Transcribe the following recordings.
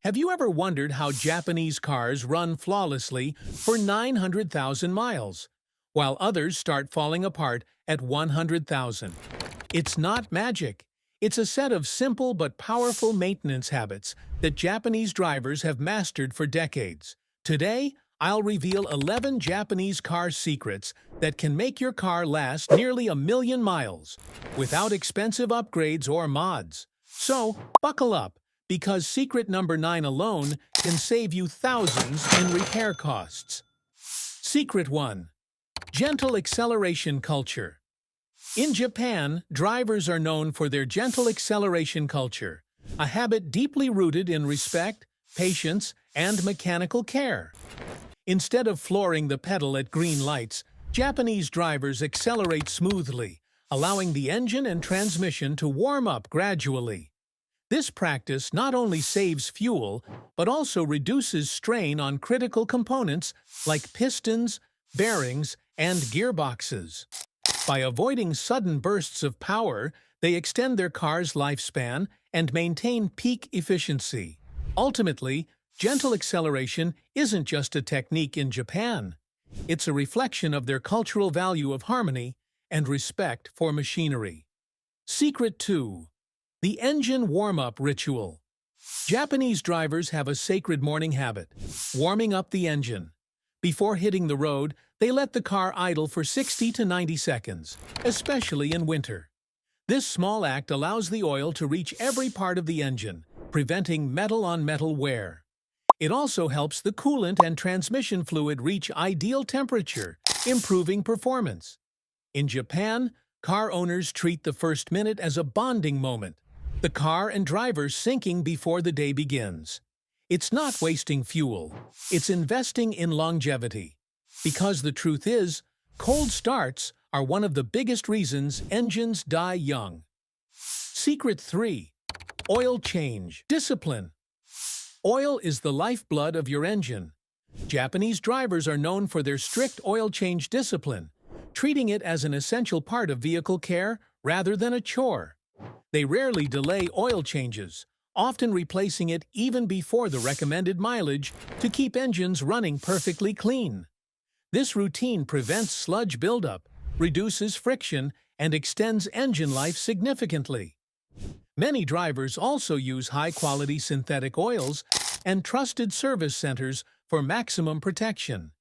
Have you ever wondered how Japanese cars run flawlessly for 900,000 miles, while others start falling apart at 100,000? It's not magic. It's a set of simple but powerful maintenance habits that Japanese drivers have mastered for decades. Today, I'll reveal 11 Japanese car secrets that can make your car last nearly a million miles without expensive upgrades or mods. So, buckle up, because secret number 9 alone can save you thousands in repair costs. Secret 1. Gentle acceleration culture. In Japan, drivers are known for their gentle acceleration culture, a habit deeply rooted in respect, patience, and mechanical care. Instead of flooring the pedal at green lights, Japanese drivers accelerate smoothly, allowing the engine and transmission to warm up gradually. This practice not only saves fuel, but also reduces strain on critical components like pistons, bearings, and gearboxes. By avoiding sudden bursts of power, they extend their car's lifespan and maintain peak efficiency. Ultimately, gentle acceleration isn't just a technique in Japan. It's a reflection of their cultural value of harmony and respect for machinery. Secret 2. The engine warm-up ritual. Japanese drivers have a sacred morning habit, warming up the engine. Before hitting the road, they let the car idle for 60 to 90 seconds, especially in winter. This small act allows the oil to reach every part of the engine, preventing metal-on-metal wear. It also helps the coolant and transmission fluid reach ideal temperature, improving performance. In Japan, car owners treat the first minute as a bonding moment, the car and driver syncing before the day begins. It's not wasting fuel, it's investing in longevity. Because the truth is, cold starts are one of the biggest reasons engines die young. Secret 3. Oil change. Discipline. Oil is the lifeblood of your engine. Japanese drivers are known for their strict oil change discipline, treating it as an essential part of vehicle care rather than a chore. They rarely delay oil changes, often replacing it even before the recommended mileage to keep engines running perfectly clean. This routine prevents sludge buildup, reduces friction, and extends engine life significantly. Many drivers also use high-quality synthetic oils and trusted service centers for maximum protection.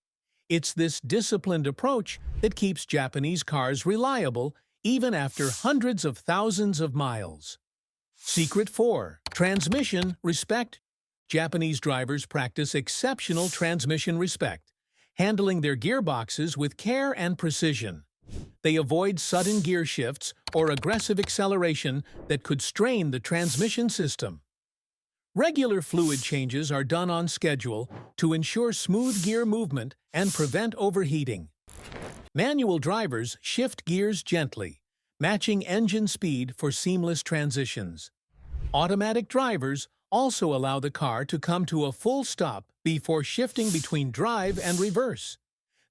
It's this disciplined approach that keeps Japanese cars reliable even after hundreds of thousands of miles. Secret 4. Transmission respect. Japanese drivers practice exceptional transmission respect, handling their gearboxes with care and precision. They avoid sudden gear shifts or aggressive acceleration that could strain the transmission system. Regular fluid changes are done on schedule to ensure smooth gear movement and prevent overheating. Manual drivers shift gears gently, matching engine speed for seamless transitions. Automatic drivers also allow the car to come to a full stop before shifting between drive and reverse.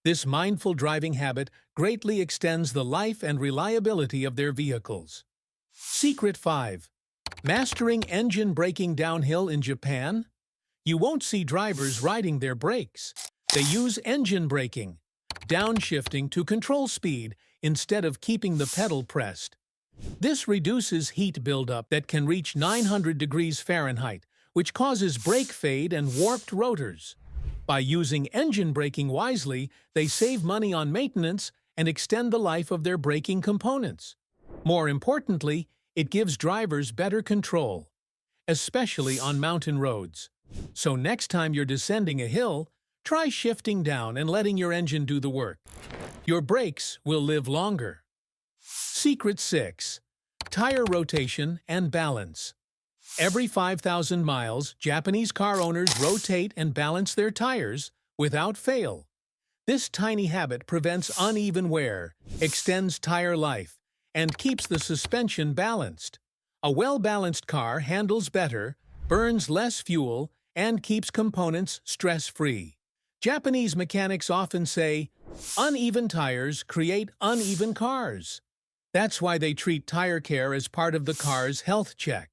This mindful driving habit greatly extends the life and reliability of their vehicles. Secret 5. Mastering engine braking downhill in Japan. You won't see drivers riding their brakes. They use engine braking, downshifting to control speed instead of keeping the pedal pressed. This reduces heat buildup that can reach 900 degrees Fahrenheit, which causes brake fade and warped rotors. By using engine braking wisely, they save money on maintenance and extend the life of their braking components. More importantly, it gives drivers better control, especially on mountain roads. So next time you're descending a hill, try shifting down and letting your engine do the work. Your brakes will live longer. Secret 6. Tire rotation and balance. Every 5,000 miles, Japanese car owners rotate and balance their tires without fail. This tiny habit prevents uneven wear, extends tire life, and keeps the suspension balanced. A well-balanced car handles better, burns less fuel, and keeps components stress-free. Japanese mechanics often say, "Uneven tires create uneven cars." That's why they treat tire care as part of the car's health check.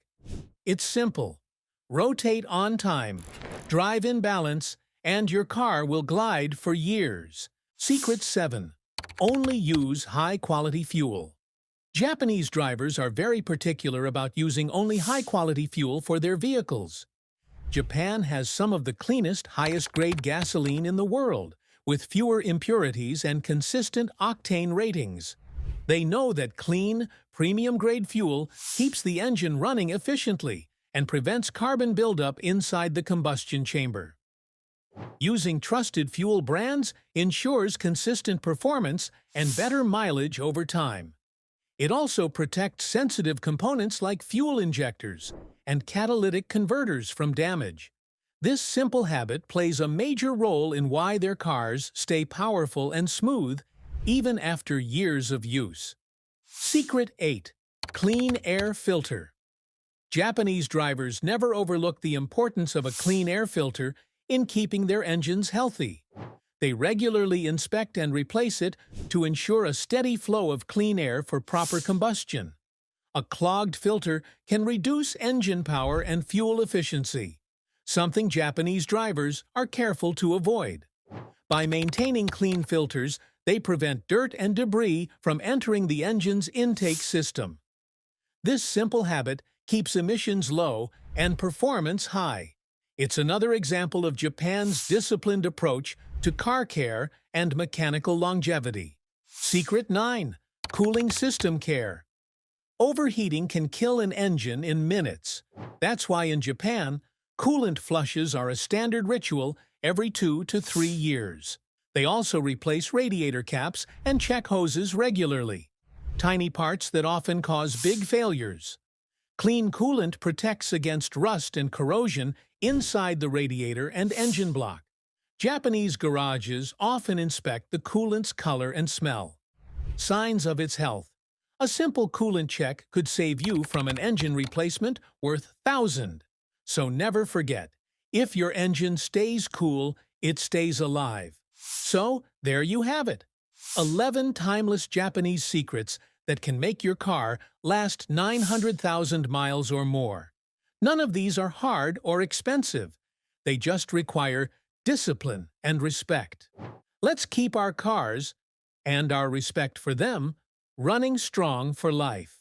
It's simple. rotate on time, drive in balance, and your car will glide for years. Secret 7. Only use high-quality fuel. Japanese drivers are very particular about using only high-quality fuel for their vehicles. Japan has some of the cleanest, highest-grade gasoline in the world, with fewer impurities and consistent octane ratings. They know that clean, premium-grade fuel keeps the engine running efficiently and prevents carbon buildup inside the combustion chamber. Using trusted fuel brands ensures consistent performance and better mileage over time. It also protects sensitive components like fuel injectors and catalytic converters from damage. This simple habit plays a major role in why their cars stay powerful and smooth even after years of use. Secret 8. Clean air filter. Japanese drivers never overlook the importance of a clean air filter in keeping their engines healthy. They regularly inspect and replace it to ensure a steady flow of clean air for proper combustion. A clogged filter can reduce engine power and fuel efficiency, something Japanese drivers are careful to avoid. By maintaining clean filters, they prevent dirt and debris from entering the engine's intake system. This simple habit keeps emissions low and performance high. It's another example of Japan's disciplined approach to car care and mechanical longevity. Secret 9. Cooling system care. Overheating can kill an engine in minutes. That's why in Japan, coolant flushes are a standard ritual every 2 to 3 years. They also replace radiator caps and check hoses regularly, tiny parts that often cause big failures. Clean coolant protects against rust and corrosion inside the radiator and engine block. Japanese garages often inspect the coolant's color and smell, signs of its health. A simple coolant check could save you from an engine replacement worth thousands. So never forget, if your engine stays cool, it stays alive. So there you have it. 11 timeless Japanese secrets that can make your car last 900,000 miles or more. None of these are hard or expensive. They just require discipline and respect. Let's keep our cars, and our respect for them, running strong for life.